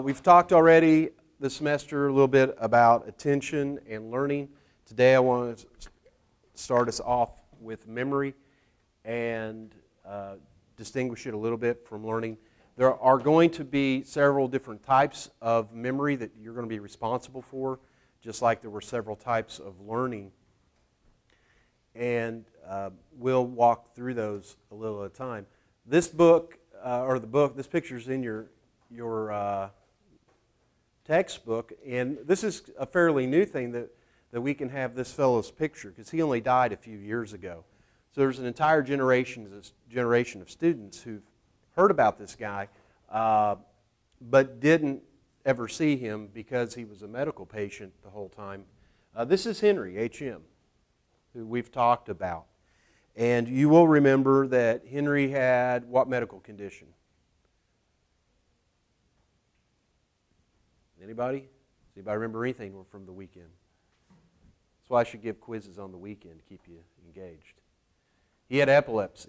We've talked already this semester a little bit about attention and learning. Today I want to start us off with memory and distinguish it a little bit from learning. There are going to be several different types of memory that you're going to be responsible for, just like there were several types of learning. And we'll walk through those a little at a time. This book, this picture is in your textbook, and this is a fairly new thing that we can have this fellow's picture, because he only died a few years ago. So there's an entire generation of students who've heard about this guy, but didn't ever see him because he was a medical patient the whole time. This is Henry H.M., who we've talked about. And you will remember that Henry had what medical condition? Anybody? Does anybody remember anything from the weekend? That's why I should give quizzes on the weekend to keep you engaged. He had epilepsy,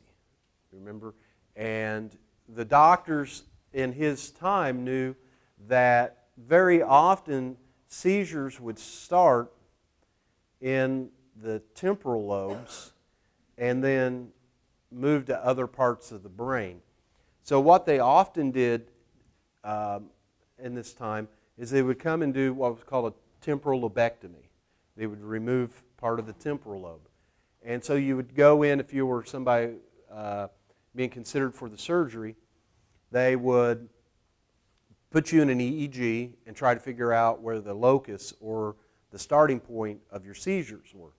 remember? And the doctors in his time knew that very often seizures would start in the temporal lobes and then move to other parts of the brain. So what they often did in this time is they would come and do what was called a temporal lobectomy. They would remove part of the temporal lobe. And so you would go in, if you were somebody being considered for the surgery, they would put you in an EEG and try to figure out where the locus or the starting point of your seizures were.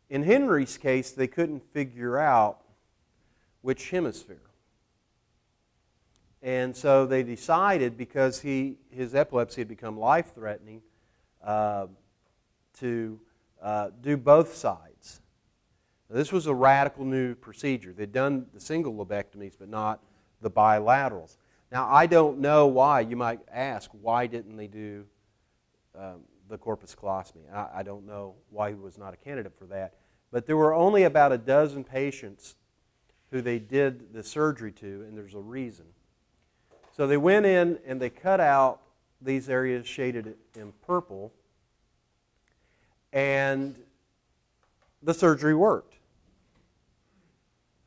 In Henry's case, they couldn't figure out which hemisphere. And so they decided, because his epilepsy had become life-threatening, to do both sides. Now, this was a radical new procedure. They'd done the single lobectomies, but not the bilaterals. Now, I don't know why. You might ask, why didn't they do the corpus callosum? I don't know why he was not a candidate for that. But there were only about a dozen patients who they did the surgery to, and there's a reason. So they went in and they cut out these areas shaded in purple, and the surgery worked.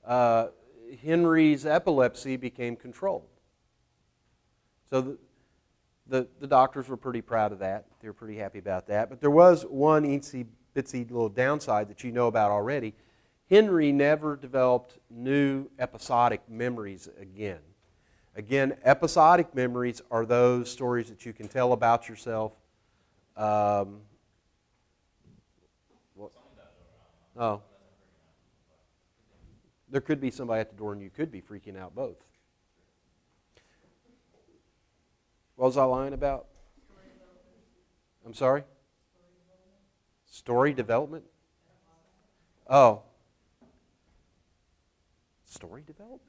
Henry's epilepsy became controlled. So the doctors were pretty proud of that. They were pretty happy about that. But there was one itsy-bitsy little downside that you know about already. Henry never developed new episodic memories again. Again, episodic memories are those stories that you can tell about yourself. There could be somebody at the door and you could be freaking out both. What was I lying about? I'm sorry? Story development? Oh. Story development?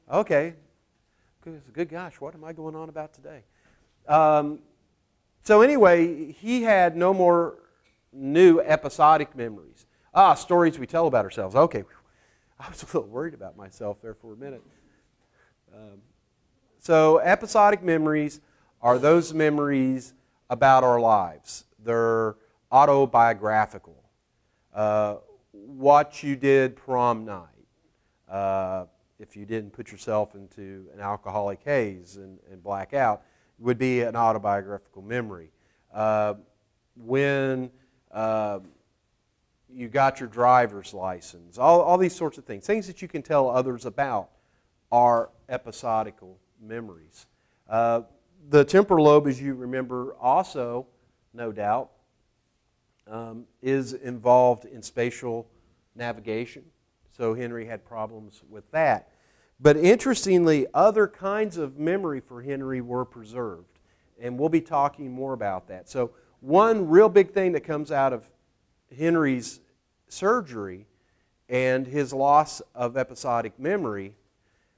Okay. Good gosh, what am I going on about today? So anyway, he had no more new episodic memories. Stories we tell about ourselves. Okay. I was a little worried about myself there for a minute. So episodic memories are those memories about our lives. They're autobiographical. What you did prom night. If you didn't put yourself into an alcoholic haze and black out, would be an autobiographical memory. When you got your driver's license, all these sorts of things. Things that you can tell others about are episodical memories. The temporal lobe, as you remember also, no doubt, is involved in spatial navigation. So Henry had problems with that. But interestingly, other kinds of memory for Henry were preserved. And we'll be talking more about that. So one real big thing that comes out of Henry's surgery and his loss of episodic memory,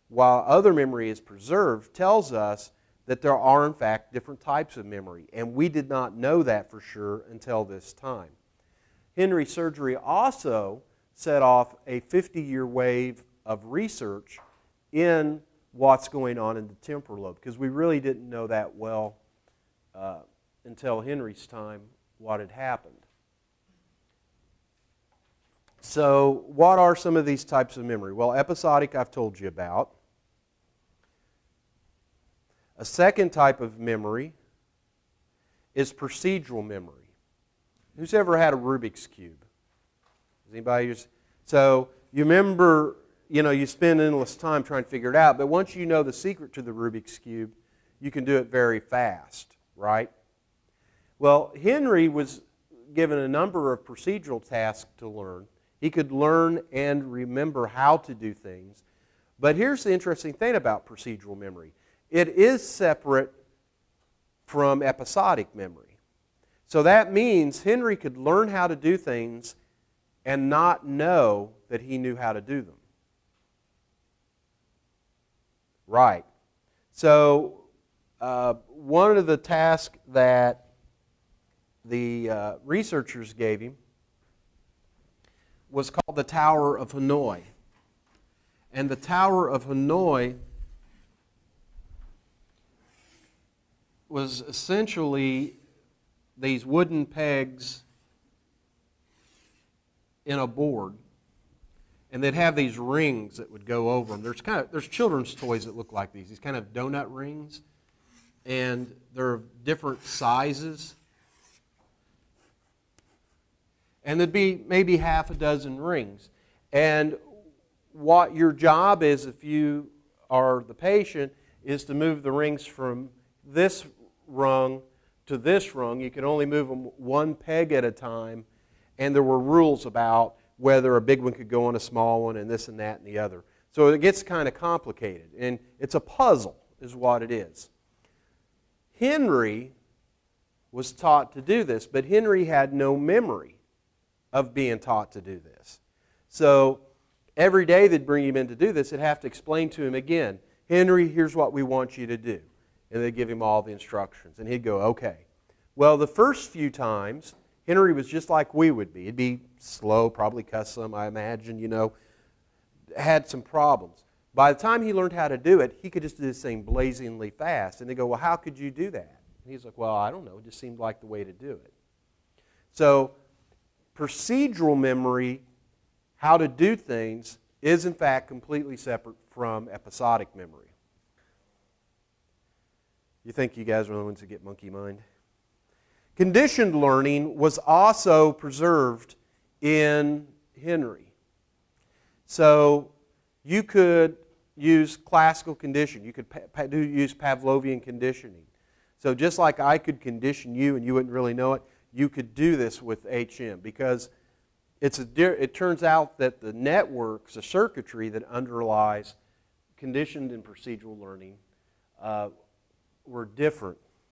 while other memory is preserved, tells us that there are, in fact, different types of memory. And we did not know that for sure until this time. Henry's surgery also set off a 50-year wave of research in what's going on in the temporal lobe, because we really didn't know that well until Henry's time what had happened. So what are some of these types of memory? Well, episodic I've told you about. A second type of memory is procedural memory. Who's ever had a Rubik's Cube? Has anybody used? So you remember, you spend endless time trying to figure it out, but once you know the secret to the Rubik's Cube, you can do it very fast, right? Well, Henry was given a number of procedural tasks to learn. He could learn and remember how to do things. But here's the interesting thing about procedural memory. It is separate from episodic memory. So that means Henry could learn how to do things and not know that he knew how to do them. Right. So one of the tasks that the researchers gave him was called the Tower of Hanoi. And the Tower of Hanoi was essentially these wooden pegs in a board, and they'd have these rings that would go over them. There's children's toys that look like these kind of donut rings, and they're of different sizes. And there'd be maybe half a dozen rings. And what your job is, if you are the patient, is to move the rings from this rung to this rung. You can only move them one peg at a time. And there were rules about whether a big one could go on a small one and this and that and the other. So it gets kind of complicated. And it's a puzzle is what it is. Henry was taught to do this, but Henry had no memory of being taught to do this. So every day they'd bring him in to do this, they'd have to explain to him again, Henry, here's what we want you to do. And they'd give him all the instructions. And he'd go, okay. Well, the first few times, Henry was just like we would be. He'd be slow, probably cuss some, I imagine, had some problems. By the time he learned how to do it, he could just do this thing blazingly fast. And they go, well, how could you do that? And he's like, well, I don't know. It just seemed like the way to do it. So procedural memory, how to do things, is in fact completely separate from episodic memory. You think you guys are the ones who get monkey mind? Conditioned learning was also preserved in Henry. So you could use classical conditioning. You could use Pavlovian conditioning. So just like I could condition you and you wouldn't really know it, you could do this with HM, because it turns out that the networks, the circuitry that underlies conditioned and procedural learning were different